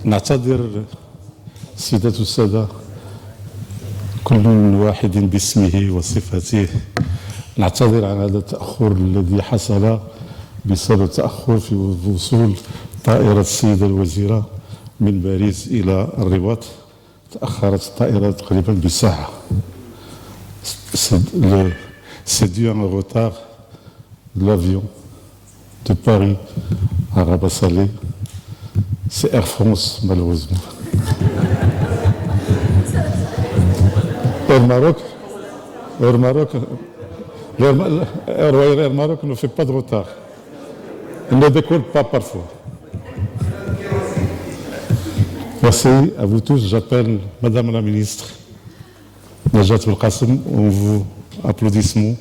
نعتذر السيدات والسادة كل واحد باسمه وصفته. نعتذر عن هذا التأخر الذي حصل بسبب تأخر في وصول طائرة السيدة الوزيرة من باريس إلى الرباط. تأخرت الطائرة تقريبا بساعة. C'est dû à un retard de l'avion de Paris à Rabat-Salé. C'est Air France, malheureusement. Air Maroc, Air Maroc ne fait pas de retard. Il ne décolle pas parfois. Merci à vous tous. J'appelle Madame la Ministre Najat Belkacem. On vous applaudissements.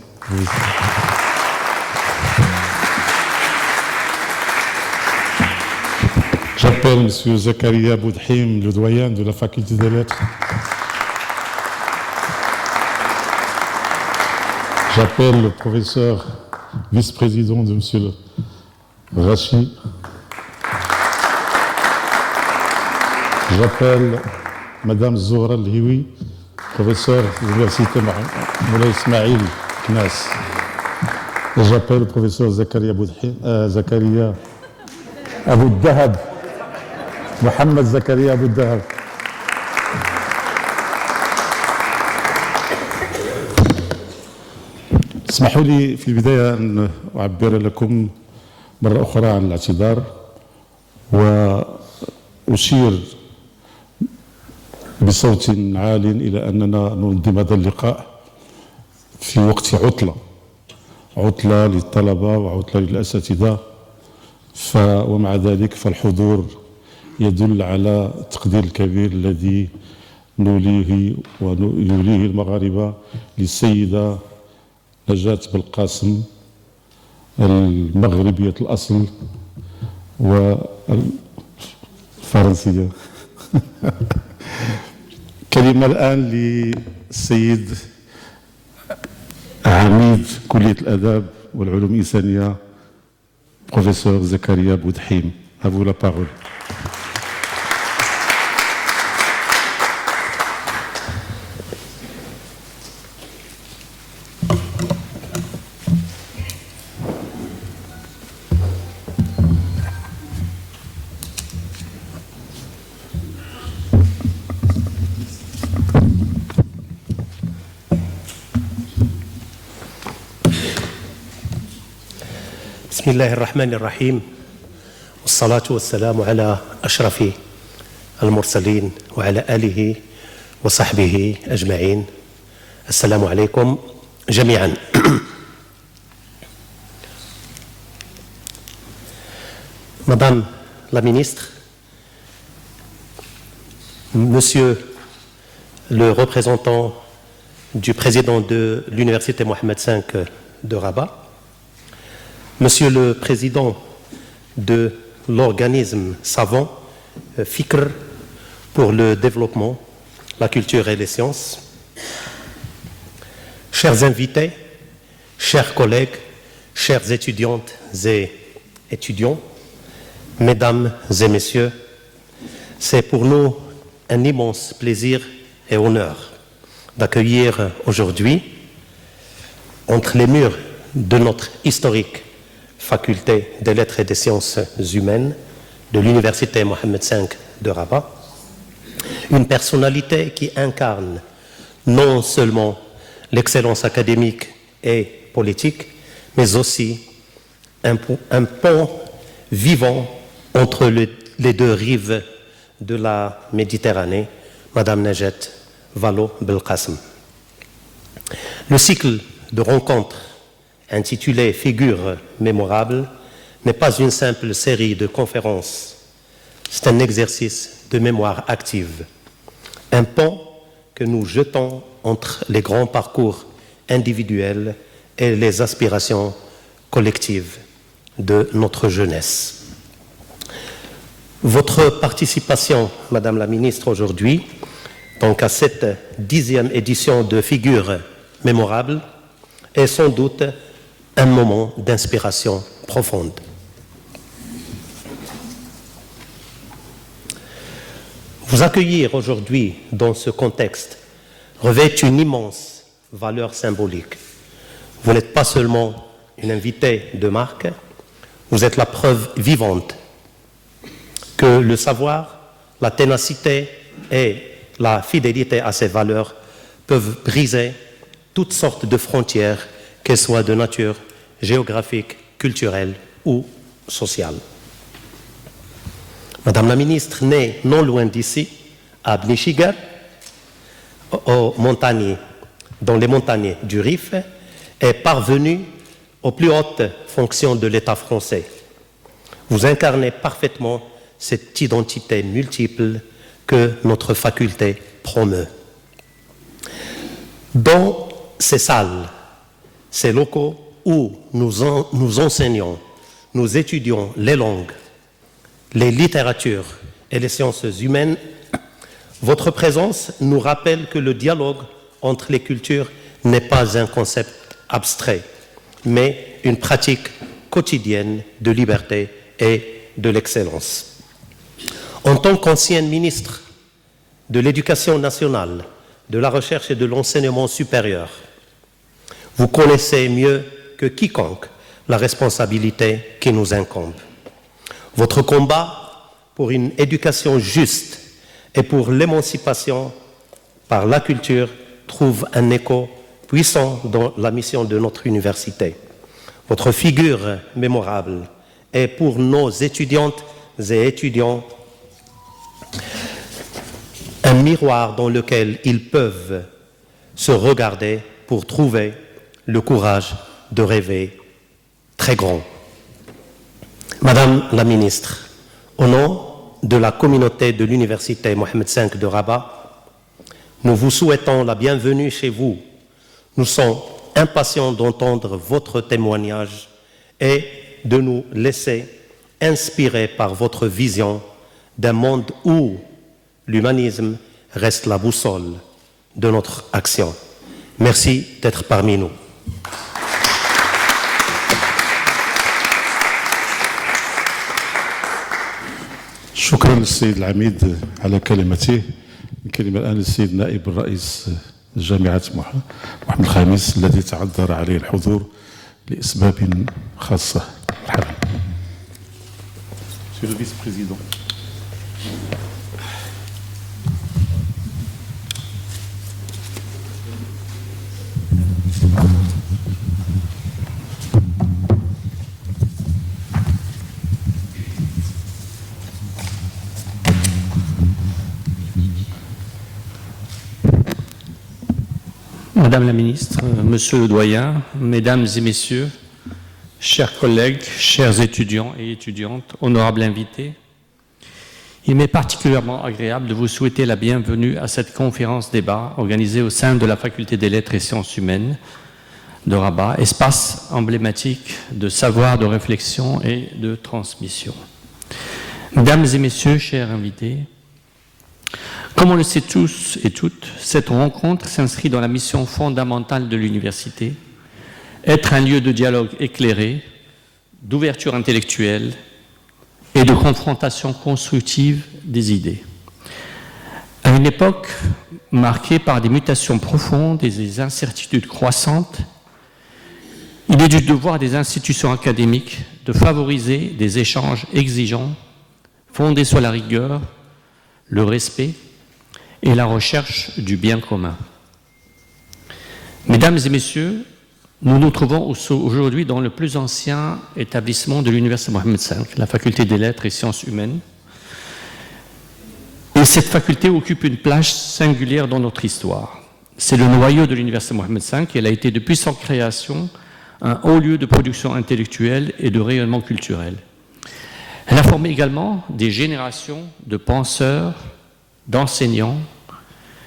J'appelle M. Zakaria Boudhim, le doyen de la faculté des lettres. J'appelle le professeur vice-président de M. Rachid. J'appelle Mme Zohra El-Hiwi, professeur de l'université Moulay Ismail Knas. Et j'appelle le professeur Zakaria Abou Dahab, Mohamed Zakaria Abou Dahab. اسمحوا لي في البداية أن أعبر لكم مرة أخرى عن الاعتذار وأشير بصوت عال إلى أننا ننظم هذا اللقاء في وقت عطلة للطلبة وعطلة للأساتذة، ومع ذلك فالحضور يدل على التقدير الكبير الذي نوليه ويوليه المغاربة للسيدة نجاة بلقاسم المغربية الأصل والفرنسية. كلمة الآن للسيد عميد كلية الآداب والعلوم الإنسانية بروفيسور زكريا بودحيم. À vous la parole. بسم الله الرحمن الرحيم، والصلاة والسلام على أشرف المرسلين وعلى آله وصحبه أجمعين. السلام عليكم جميعا. Madame la Ministre, Monsieur le représentant du président de l'Université Mohammed V de Rabat, Monsieur le Président de l'organisme savant FICR pour le développement, la culture et les sciences, chers invités, chers collègues, chères étudiantes et étudiants, mesdames et messieurs, c'est pour nous un immense plaisir et honneur d'accueillir aujourd'hui, entre les murs de notre historique Faculté des lettres et des sciences humaines de l'Université Mohammed V de Rabat, une personnalité qui incarne non seulement l'excellence académique et politique, mais aussi un pont vivant entre les deux rives de la Méditerranée, Madame Najat Belkacem. Le cycle de rencontres intitulé Figures mémorables n'est pas une simple série de conférences, c'est un exercice de mémoire active, un pont que nous jetons entre les grands parcours individuels et les aspirations collectives de notre jeunesse. Votre participation, Madame la Ministre, aujourd'hui, donc à cette 10e édition de Figures mémorables, est sans doute un moment d'inspiration profonde. Vous accueillir aujourd'hui dans ce contexte revêt une immense valeur symbolique. Vous n'êtes pas seulement une invitée de marque, vous êtes la preuve vivante que le savoir, la ténacité et la fidélité à ces valeurs peuvent briser toutes sortes de frontières, qu'elles soient de nature géographique, culturelle ou sociale. Madame la ministre, née non loin d'ici, à Bnichigar, dans les montagnes du Rif, est parvenue aux plus hautes fonctions de l'État français. Vous incarnez parfaitement cette identité multiple que notre faculté promeut. Dans ces salles, ces locaux où nous enseignons, nous étudions les langues, les littératures et les sciences humaines, votre présence nous rappelle que le dialogue entre les cultures n'est pas un concept abstrait, mais une pratique quotidienne de liberté et de l'excellence. En tant qu'ancienne ministre de l'Éducation nationale, de la Recherche et de l'Enseignement supérieur, vous connaissez mieux que quiconque la responsabilité qui nous incombe. Votre combat pour une éducation juste et pour l'émancipation par la culture trouve un écho puissant dans la mission de notre université. Votre figure mémorable est pour nos étudiantes et étudiants un miroir dans lequel ils peuvent se regarder pour trouver le courage de rêver très grand. Madame la ministre, au nom de la communauté de l'Université Mohammed V de Rabat, nous vous souhaitons la bienvenue chez vous. Nous sommes impatients d'entendre votre témoignage et de nous laisser inspirer par votre vision d'un monde où l'humanisme reste la boussole de notre action. Merci d'être parmi nous. شكرا للسيد العميد على كلمته. الكلمة الآن للسيد نائب الرئيس جامعة محمد الخامس الذي تعذر عليه الحضور لأسباب خاصة. مرحبا. Monsieur le vice-président. Madame la ministre, Monsieur le doyen, Mesdames et Messieurs, chers collègues, chers étudiants et étudiantes, honorables invités, il m'est particulièrement agréable de vous souhaiter la bienvenue à cette conférence-débat organisée au sein de la Faculté des Lettres et Sciences Humaines de Rabat, espace emblématique de savoir, de réflexion et de transmission. Mesdames et Messieurs, chers invités, comme on le sait tous et toutes, cette rencontre s'inscrit dans la mission fondamentale de l'université, être un lieu de dialogue éclairé, d'ouverture intellectuelle et de confrontation constructive des idées. À une époque marquée par des mutations profondes et des incertitudes croissantes, il est du devoir des institutions académiques de favoriser des échanges exigeants, fondés sur la rigueur, le respect et la recherche du bien commun. Mesdames et Messieurs, nous nous trouvons aujourd'hui dans le plus ancien établissement de l'Université Mohammed V, la Faculté des Lettres et Sciences Humaines. Et cette faculté occupe une place singulière dans notre histoire. C'est le noyau de l'Université Mohammed V et elle a été depuis son création un haut lieu de production intellectuelle et de rayonnement culturel. Elle a formé également des générations de penseurs, d'enseignants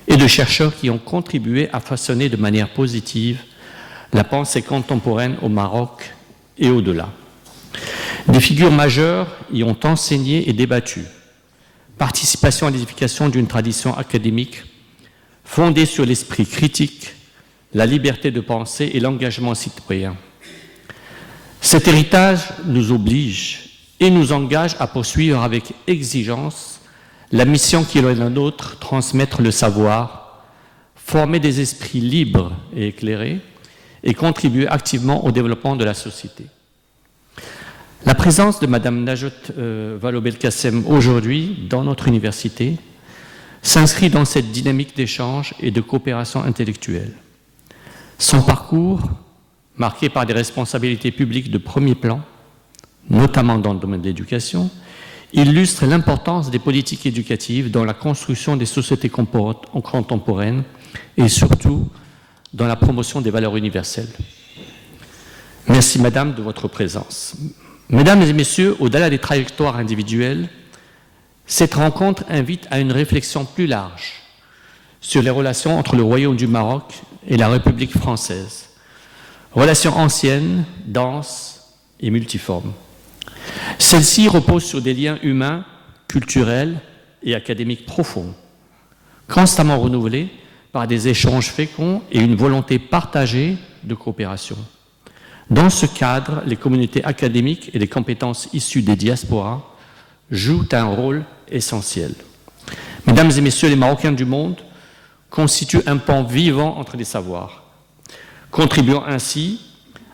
et de chercheurs qui ont contribué à façonner de manière positive la pensée contemporaine au Maroc et au-delà. Des figures majeures y ont enseigné et débattu. Participation à l'édification d'une tradition académique fondée sur l'esprit critique, la liberté de penser et l'engagement citoyen. Cet héritage nous oblige et nous engage à poursuivre avec exigence La mission qui est la nôtre, transmettre le savoir, former des esprits libres et éclairés et contribuer activement au développement de la société. La présence de Mme Najat Vallaud-Belkacem aujourd'hui dans notre université s'inscrit dans cette dynamique d'échange et de coopération intellectuelle. Son parcours, marqué par des responsabilités publiques de premier plan, notamment dans le domaine de l'éducation, illustre l'importance des politiques éducatives dans la construction des sociétés contemporaines et surtout dans la promotion des valeurs universelles. Merci, Madame, de votre présence. Mesdames et Messieurs, au-delà des trajectoires individuelles, cette rencontre invite à une réflexion plus large sur les relations entre le Royaume du Maroc et la République française. Relations anciennes, denses et multiformes. Celles-ci reposent sur des liens humains, culturels et académiques profonds, constamment renouvelés par des échanges féconds et une volonté partagée de coopération. Dans ce cadre, les communautés académiques et les compétences issues des diasporas jouent un rôle essentiel. Mesdames et Messieurs, les Marocains du monde constituent un pan vivant entre les savoirs, contribuant ainsi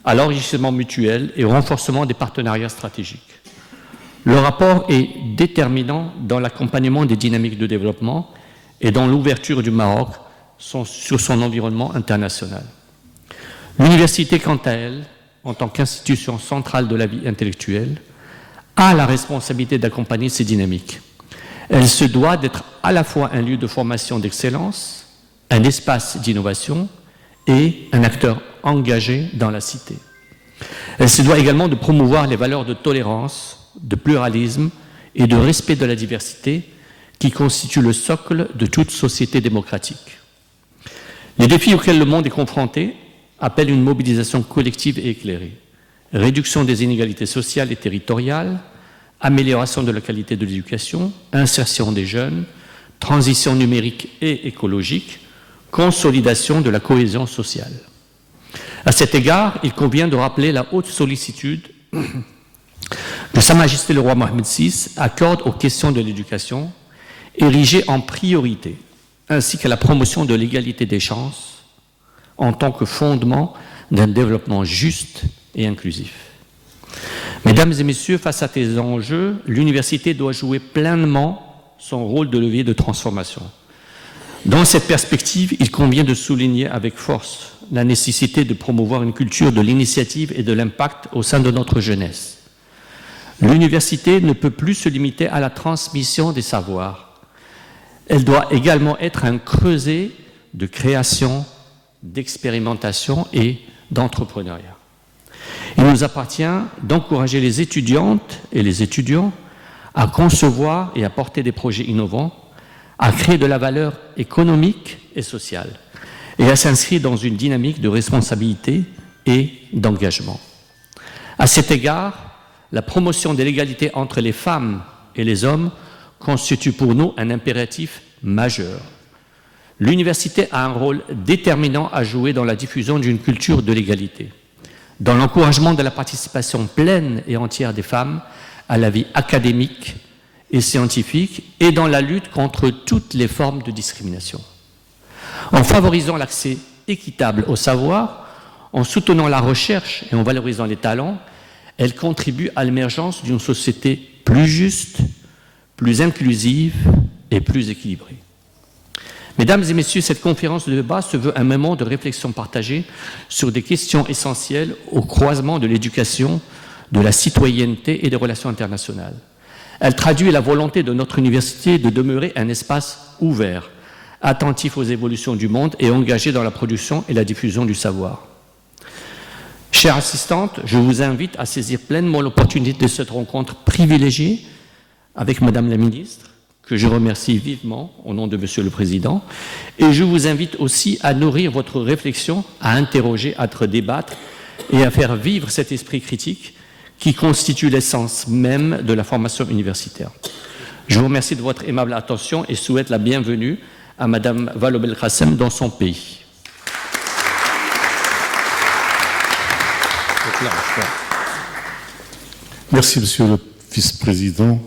à l'enrichissement mutuel et au renforcement des partenariats stratégiques. Le rapport est déterminant dans l'accompagnement des dynamiques de développement et dans l'ouverture du Maroc sur son environnement international. L'université, quant à elle, en tant qu'institution centrale de la vie intellectuelle, a la responsabilité d'accompagner ces dynamiques. Elle se doit d'être à la fois un lieu de formation d'excellence, un espace d'innovation et un acteur engagé dans la cité. Elle se doit également de promouvoir les valeurs de tolérance, de pluralisme et de respect de la diversité qui constituent le socle de toute société démocratique. Les défis auxquels le monde est confronté appellent une mobilisation collective et éclairée. Réduction des inégalités sociales et territoriales, amélioration de la qualité de l'éducation, insertion des jeunes, transition numérique et écologique, consolidation de la cohésion sociale. À cet égard, il convient de rappeler la haute sollicitude que Sa Majesté le roi Mohammed VI accorde aux questions de l'éducation, érigées en priorité, ainsi qu'à la promotion de l'égalité des chances en tant que fondement d'un développement juste et inclusif. Mesdames et Messieurs, face à ces enjeux, l'université doit jouer pleinement son rôle de levier de transformation. Dans cette perspective, il convient de souligner avec force la nécessité de promouvoir une culture de l'initiative et de l'impact au sein de notre jeunesse. L'université ne peut plus se limiter à la transmission des savoirs. Elle doit également être un creuset de création, d'expérimentation et d'entrepreneuriat. Il nous appartient d'encourager les étudiantes et les étudiants à concevoir et à porter des projets innovants, à créer de la valeur économique et sociale, et à s'inscrire dans une dynamique de responsabilité et d'engagement. À cet égard, la promotion de l'égalité entre les femmes et les hommes constitue pour nous un impératif majeur. L'université a un rôle déterminant à jouer dans la diffusion d'une culture de l'égalité, dans l'encouragement de la participation pleine et entière des femmes à la vie académique et scientifique et dans la lutte contre toutes les formes de discrimination. En favorisant l'accès équitable au savoir, en soutenant la recherche et en valorisant les talents, elle contribue à l'émergence d'une société plus juste, plus inclusive et plus équilibrée. Mesdames et Messieurs, cette conférence de débat se veut un moment de réflexion partagée sur des questions essentielles au croisement de l'éducation, de la citoyenneté et des relations internationales. Elle traduit la volonté de notre université de demeurer un espace ouvert, attentif aux évolutions du monde et engagé dans la production et la diffusion du savoir. Chère assistante, je vous invite à saisir pleinement l'opportunité de cette rencontre privilégiée avec Madame la Ministre, que je remercie vivement au nom de Monsieur le Président, et je vous invite aussi à nourrir votre réflexion, à interroger, à débattre et à faire vivre cet esprit critique qui constitue l'essence même de la formation universitaire. Je vous remercie de votre aimable attention et souhaite la bienvenue à Madame Vallaud-Belkacem dans son pays. Merci, Monsieur le Vice-président.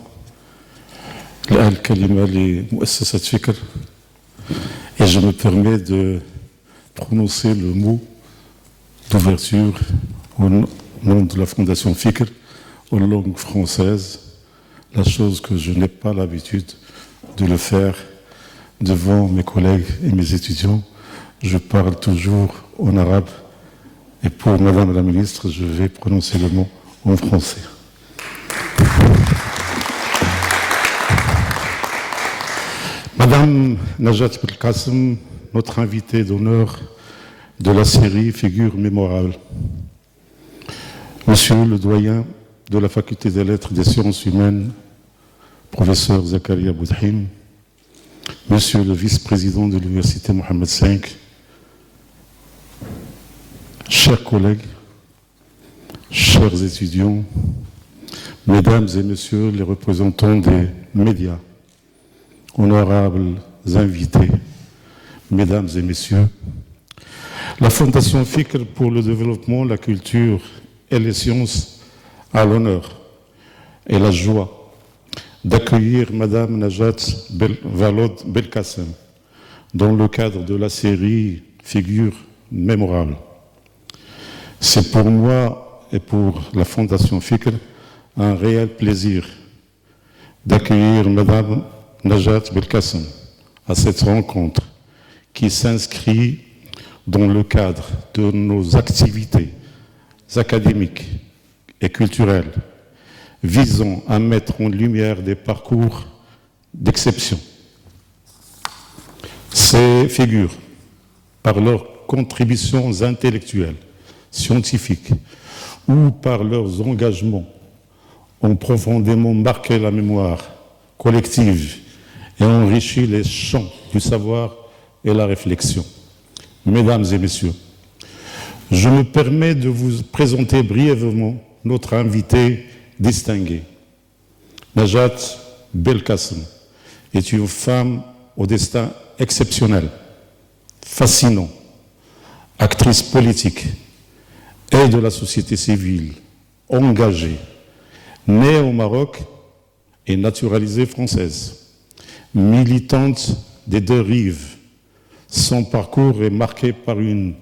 الآن الكلمة لمؤسسة فكر et je me permets de prononcer le mot d'ouverture au nom de la Fondation Fikr en langue française, la chose que je n'ai pas l'habitude de le faire devant mes collègues et mes étudiants. Je parle toujours en arabe et pour Madame la Ministre, je vais prononcer le mot en français. Madame Najat Belkacem, notre invitée d'honneur de la série Figures mémorables. Monsieur le doyen de la Faculté des Lettres et des Sciences humaines, professeur Zakaria Boudhim, Monsieur le vice-président de l'Université Mohammed V, chers collègues, chers étudiants, Mesdames et Messieurs les représentants des médias, honorables invités, Mesdames et Messieurs, la Fondation Fikr pour le développement, la culture et les sciences a l'honneur et la joie d'accueillir Madame Najat Valod Belkacem dans le cadre de la série Figures mémorables. C'est pour moi et pour la Fondation Fikr un réel plaisir d'accueillir Madame Najat Belkacem à cette rencontre qui s'inscrit dans le cadre de nos activités académiques et culturelles visant à mettre en lumière des parcours d'exception. Ces figures, par leurs contributions intellectuelles, scientifiques ou par leurs engagements, ont profondément marqué la mémoire collective et enrichi les champs du savoir et la réflexion. Mesdames et Messieurs, je me permets de vous présenter brièvement notre invitée distinguée. Najat Belkacem est une femme au destin exceptionnel, fascinant, actrice politique et de la société civile, engagée, née au Maroc et naturalisée française, militante des deux rives. Son parcours est marqué par une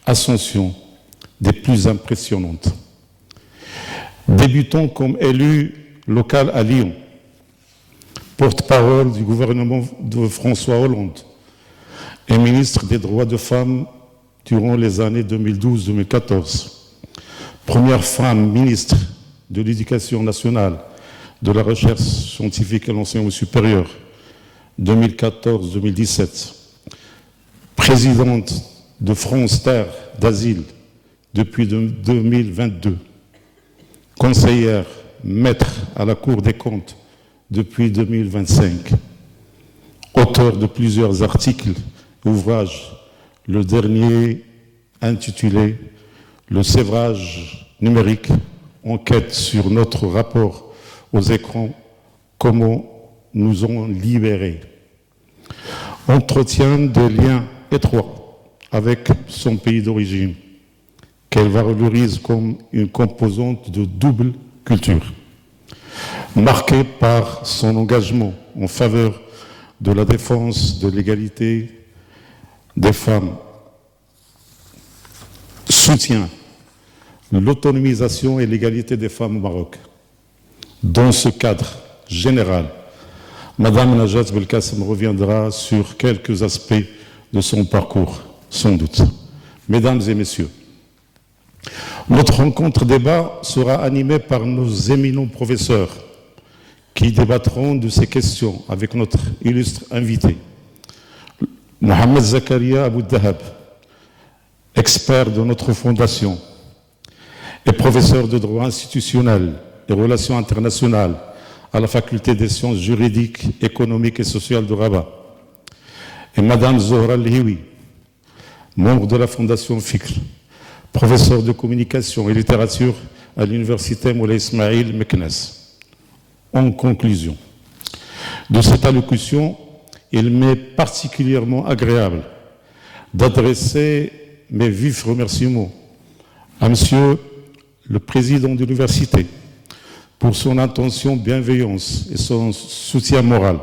ascension des plus impressionnantes. Débutant comme élue locale à Lyon, porte-parole du gouvernement de François Hollande et ministre des droits de femmes durant les années 2012-2014. Première femme ministre de l'Éducation nationale, de la recherche scientifique et l'enseignement supérieur, 2014-2017. Présidente de France Terre d'Asile depuis 2022. Conseillère maître à la Cour des comptes depuis 2025. Auteur de plusieurs articles et ouvrages, le dernier intitulé « Le sévrage numérique, enquête sur notre rapport aux écrans, comment nous en libérer ». Entretient des liens étroits avec son pays d'origine, qu'elle valorise comme une composante de double culture, marquée par son engagement en faveur de la défense de l'égalité des femmes, soutient l'autonomisation et l'égalité des femmes au Maroc. Dans ce cadre général, Madame Najat Belkacem reviendra sur quelques aspects de son parcours, sans doute. Mesdames et Messieurs, notre rencontre débat sera animée par nos éminents professeurs qui débattront de ces questions avec notre illustre invité. Mohamed Zakaria Aboudahab, expert de notre fondation et professeur de droit institutionnel et relations internationales à la Faculté des sciences juridiques, économiques et sociales de Rabat. Et Madame Zohra Al-Hiwi, membre de la Fondation Fikr, professeur de communication et littérature à l'Université Moulay Ismail Meknes. En conclusion de cette allocution, il m'est particulièrement agréable d'adresser mes vifs remerciements à Monsieur le Président de l'Université pour son intention bienveillance et son soutien moral.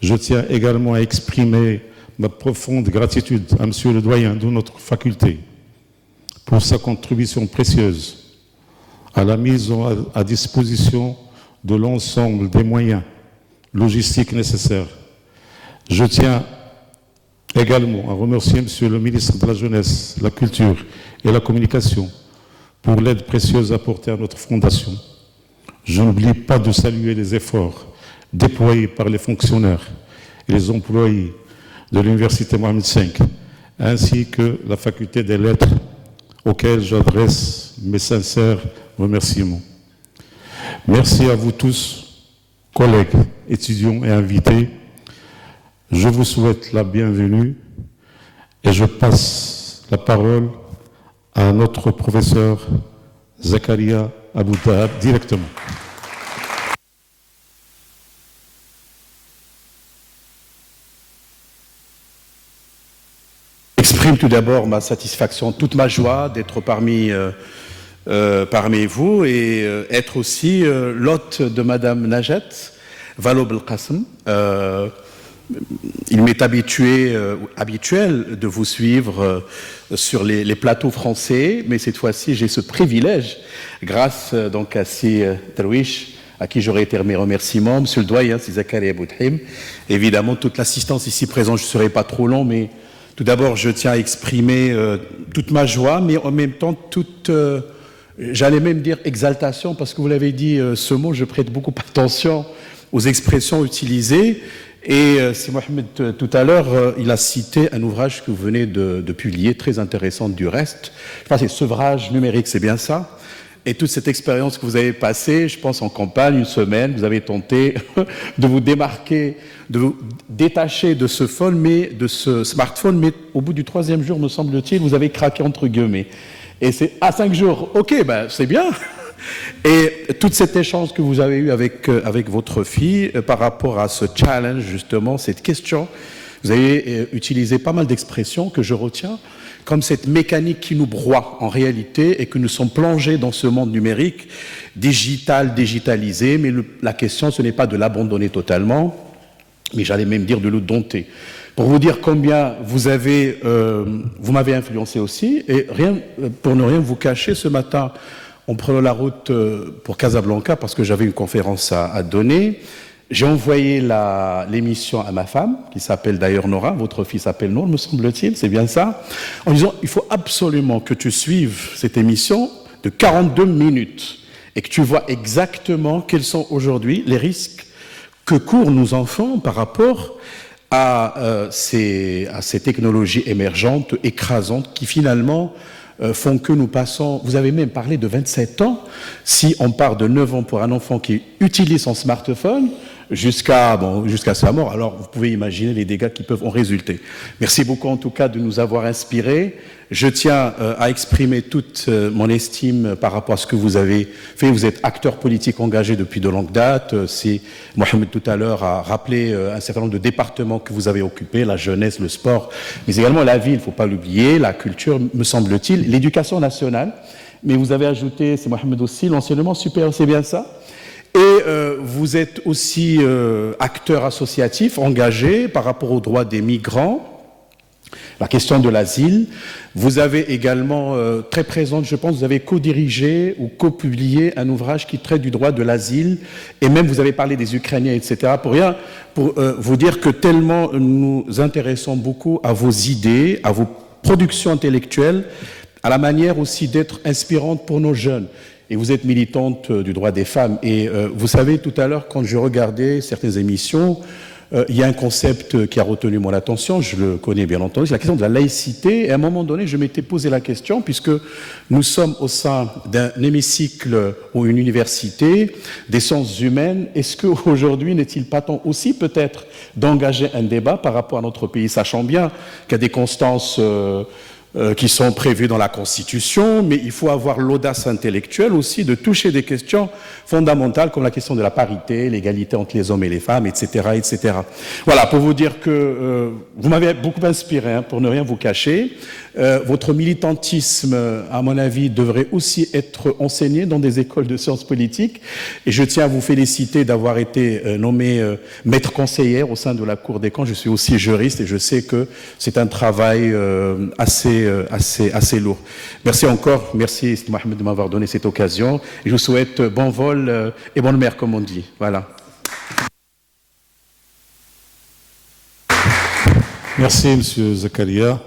Je tiens également à exprimer ma profonde gratitude à Monsieur le doyen de notre faculté pour sa contribution précieuse à la mise à disposition de l'ensemble des moyens logistiques nécessaires. Je tiens également à remercier Monsieur le ministre de la Jeunesse, la Culture et la Communication pour l'aide précieuse apportée à notre fondation. Je n'oublie pas de saluer les efforts déployés par les fonctionnaires et les employés de l'Université Mohamed V, ainsi que la Faculté des Lettres, auxquels j'adresse mes sincères remerciements. Merci à vous tous, collègues, étudiants et invités. Je vous souhaite la bienvenue et je passe la parole à notre professeur Zakaria Abou Tahab directement. J'exprime tout d'abord ma satisfaction, toute ma joie d'être parmi vous et être aussi l'hôte de Madame Najat Vallaud Belkacem. Il m'est habituel de vous suivre sur les plateaux français, mais cette fois-ci j'ai ce privilège, grâce donc à Si Darwish, à qui j'aurais été mes remerciements, Monsieur le doyen, Si Zakaria Abou Tahab, évidemment toute l'assistance ici présente, je ne serai pas trop long, mais tout d'abord je tiens à exprimer toute ma joie, mais en même temps toute, j'allais même dire exaltation, parce que vous l'avez dit, ce mot, je prête beaucoup attention aux expressions utilisées. Et c'est Mohamed tout à l'heure, il a cité un ouvrage que vous venez de publier, très intéressant du reste. Je pense que c'est Sevrage numérique, c'est bien ça. Et toute cette expérience que vous avez passée, je pense en campagne, une semaine, vous avez tenté de vous démarquer, de vous détacher de ce smartphone, mais au bout du 3e jour, me semble-t-il, vous avez craqué entre guillemets. Et c'est à 5 jours, ok, ben c'est bien. Et tout cet échange que vous avez eu avec votre fille par rapport à ce challenge, justement, cette question, vous avez utilisé pas mal d'expressions que je retiens, comme cette mécanique qui nous broie en réalité et que nous sommes plongés dans ce monde numérique, digitalisé, mais la question, ce n'est pas de l'abandonner totalement, mais j'allais même dire de le dompter. Pour vous dire combien vous m'avez influencé aussi, et pour ne rien vous cacher, ce matin, en prenant la route pour Casablanca, parce que j'avais une conférence à donner, j'ai envoyé l'émission à ma femme, qui s'appelle d'ailleurs Nora, votre fille s'appelle Nour, me semble-t-il, c'est bien ça, en disant, il faut absolument que tu suives cette émission de 42 minutes et que tu vois exactement quels sont aujourd'hui les risques que courent nos enfants par rapport à ces technologies émergentes, écrasantes, qui finalement font que nous passons, vous avez même parlé de 27 ans, si on part de 9 ans pour un enfant qui utilise son smartphone, jusqu'à sa mort, alors vous pouvez imaginer les dégâts qui peuvent en résulter. Merci beaucoup en tout cas de nous avoir inspirés. Je tiens à exprimer toute mon estime par rapport à ce que vous avez fait. Vous êtes acteur politique engagé depuis de longue date. C'est Mohamed tout à l'heure a rappelé un certain nombre de départements que vous avez occupés, la jeunesse, le sport, mais également la vie, il ne faut pas l'oublier, la culture, me semble-t-il, l'éducation nationale. Mais vous avez ajouté, c'est Mohamed aussi, l'enseignement supérieur, c'est bien ça? Et vous êtes aussi acteur associatif engagé par rapport aux droits des migrants, la question de l'asile. Vous avez également, très présente, je pense, vous avez co-dirigé ou co-publié un ouvrage qui traite du droit de l'asile, et même vous avez parlé des Ukrainiens, etc. Pour vous dire que tellement nous intéressons beaucoup à vos idées, à vos productions intellectuelles, à la manière aussi d'être inspirante pour nos jeunes. Et vous êtes militante du droit des femmes. Et vous savez, tout à l'heure, quand je regardais certaines émissions, il y a un concept qui a retenu mon attention, je le connais bien entendu, c'est la question de la laïcité. Et à un moment donné, je m'étais posé la question, puisque nous sommes au sein d'un hémicycle ou une université des sciences humaines, est-ce qu'aujourd'hui n'est-il pas temps aussi peut-être d'engager un débat par rapport à notre pays, sachant bien qu'il y a des constances qui sont prévus dans la Constitution, mais il faut avoir l'audace intellectuelle aussi de toucher des questions fondamentales comme la question de la parité, l'égalité entre les hommes et les femmes, etc., etc. Voilà, pour vous dire que vous m'avez beaucoup inspiré, hein, pour ne rien vous cacher. Votre militantisme, à mon avis, devrait aussi être enseigné dans des écoles de sciences politiques. Et je tiens à vous féliciter d'avoir été nommée maître conseillère au sein de la Cour des comptes. Je suis aussi juriste et je sais que c'est un travail assez lourd. Merci encore, merci Mohamed de m'avoir donné cette occasion. Et je vous souhaite bon vol et bonne mer, comme on dit. Voilà. Merci, M. Zakaria.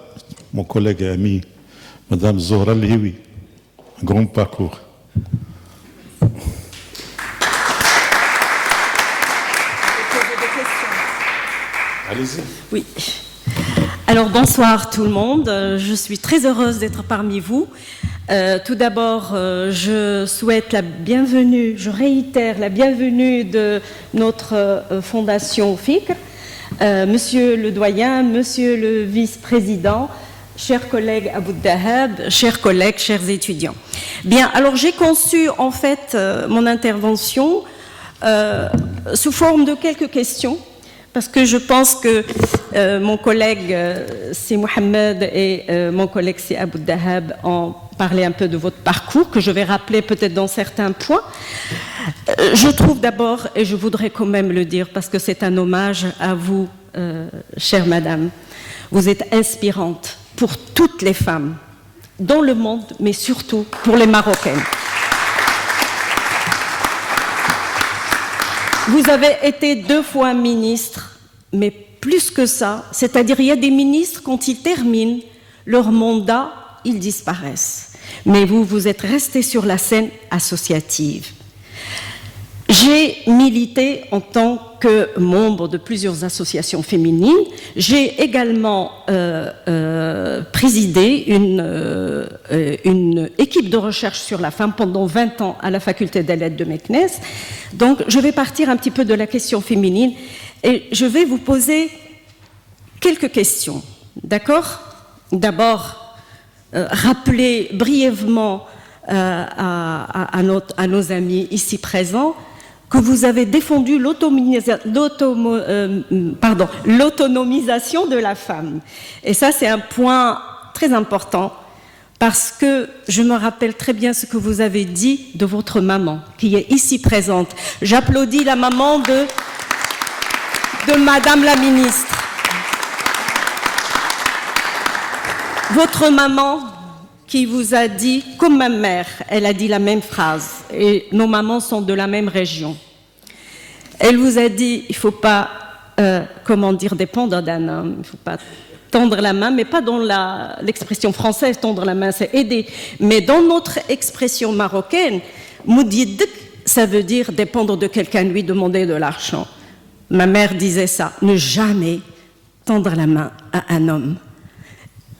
Mon collègue et ami, Mme Zohra Liwi. Un grand parcours. Allez-y. Oui. Alors bonsoir tout le monde. Je suis très heureuse d'être parmi vous. Tout d'abord, je souhaite la bienvenue, je réitère la bienvenue de notre fondation FICR. Monsieur le doyen, monsieur le vice-président, chers collègues Abou Dahab, chers collègues, chers étudiants. Bien, alors j'ai conçu en fait mon intervention sous forme de quelques questions, parce que je pense que mon collègue c'est Mohamed et mon collègue c'est Abou Dahab ont parlé un peu de votre parcours, que je vais rappeler peut-être dans certains points. Je trouve d'abord, et je voudrais quand même le dire, parce que c'est un hommage à vous, chère madame, vous êtes inspirante pour toutes les femmes dans le monde, mais surtout pour les Marocaines. Vous avez été 2 fois ministre, mais plus que ça, c'est-à-dire il y a des ministres, quand ils terminent leur mandat, ils disparaissent. Mais vous, vous êtes resté sur la scène associative. J'ai milité en tant que membre de plusieurs associations féminines. J'ai également présidé une équipe de recherche sur la femme pendant 20 ans à la faculté des lettres de Meknès. Donc, je vais partir un petit peu de la question féminine et je vais vous poser quelques questions. D'accord ? D'abord, rappeler brièvement à nos amis ici présents que vous avez défendu l'autonomisation de la femme. Et ça, c'est un point très important parce que je me rappelle très bien ce que vous avez dit de votre maman, qui est ici présente. J'applaudis la maman de Madame la ministre. Votre maman qui vous a dit, comme ma mère, elle a dit la même phrase, et nos mamans sont de la même région. Elle vous a dit, il ne faut pas, dépendre d'un homme, il ne faut pas tendre la main, mais pas dans l'expression française, tendre la main, c'est aider. Mais dans notre expression marocaine, moudidk, ça veut dire dépendre de quelqu'un, lui demander de l'argent. Ma mère disait ça, ne jamais tendre la main à un homme.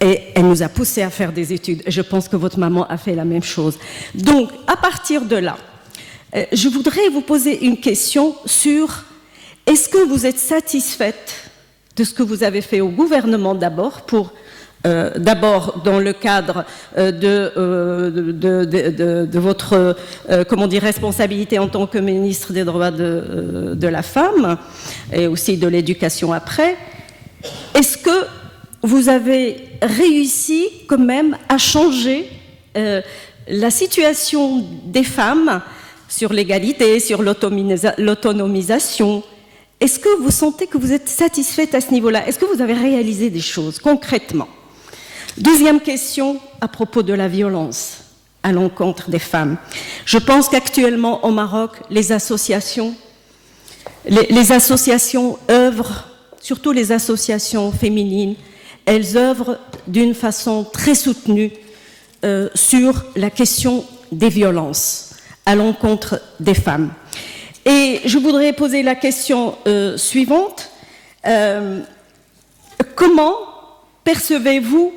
Et elle nous a poussé à faire des études. Et je pense que votre maman a fait la même chose. Donc, à partir de là, je voudrais vous poser une question sur est-ce que vous êtes satisfaite de ce que vous avez fait au gouvernement d'abord, d'abord dans le cadre de votre responsabilité en tant que ministre des droits de la femme et aussi de l'éducation après. Est-ce que vous avez réussi quand même à changer la situation des femmes sur l'égalité, sur l'autonomisation? Est-ce que vous sentez que vous êtes satisfaite à ce niveau-là? Est-ce que vous avez réalisé des choses concrètement? Deuxième question à propos de la violence à l'encontre des femmes. Je pense qu'actuellement au Maroc, les associations œuvrent, surtout les associations féminines, elles œuvrent d'une façon très soutenue sur la question des violences à l'encontre des femmes. Et je voudrais poser la question suivante. Comment percevez-vous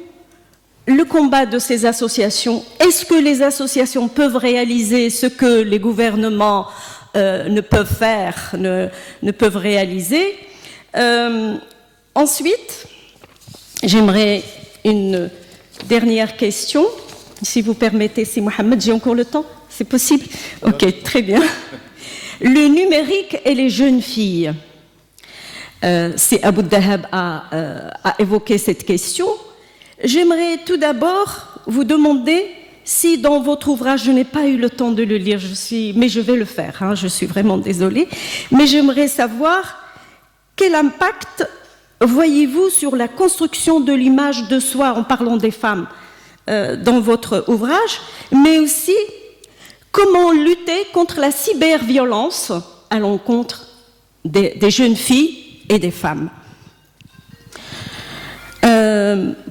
le combat de ces associations? Est-ce que les associations peuvent réaliser ce que les gouvernements ne peuvent faire, ne peuvent réaliser? Ensuite, j'aimerais une dernière question, si vous permettez, si Mohamed, j'ai encore le temps, c'est possible? Ok, très bien. Le numérique et les jeunes filles. Si Abou Dahab a évoqué cette question, j'aimerais tout d'abord vous demander si dans votre ouvrage, je n'ai pas eu le temps de le lire, mais je vais le faire, hein, je suis vraiment désolée, mais j'aimerais savoir quel impact voyez-vous sur la construction de l'image de soi en parlant des femmes dans votre ouvrage, mais aussi comment lutter contre la cyberviolence à l'encontre des jeunes filles et des femmes.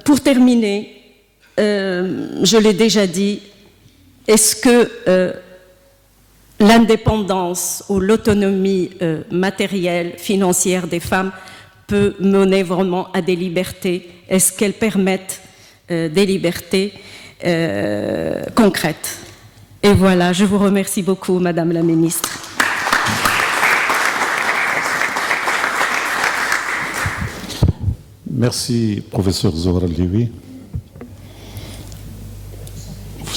Pour terminer, je l'ai déjà dit, est-ce que l'indépendance ou l'autonomie matérielle, financière des femmes peut mener vraiment à des libertés? Est-ce qu'elles permettent des libertés concrètes? Et voilà, je vous remercie beaucoup, Madame la Ministre. Merci, professeur Zohra Liwi.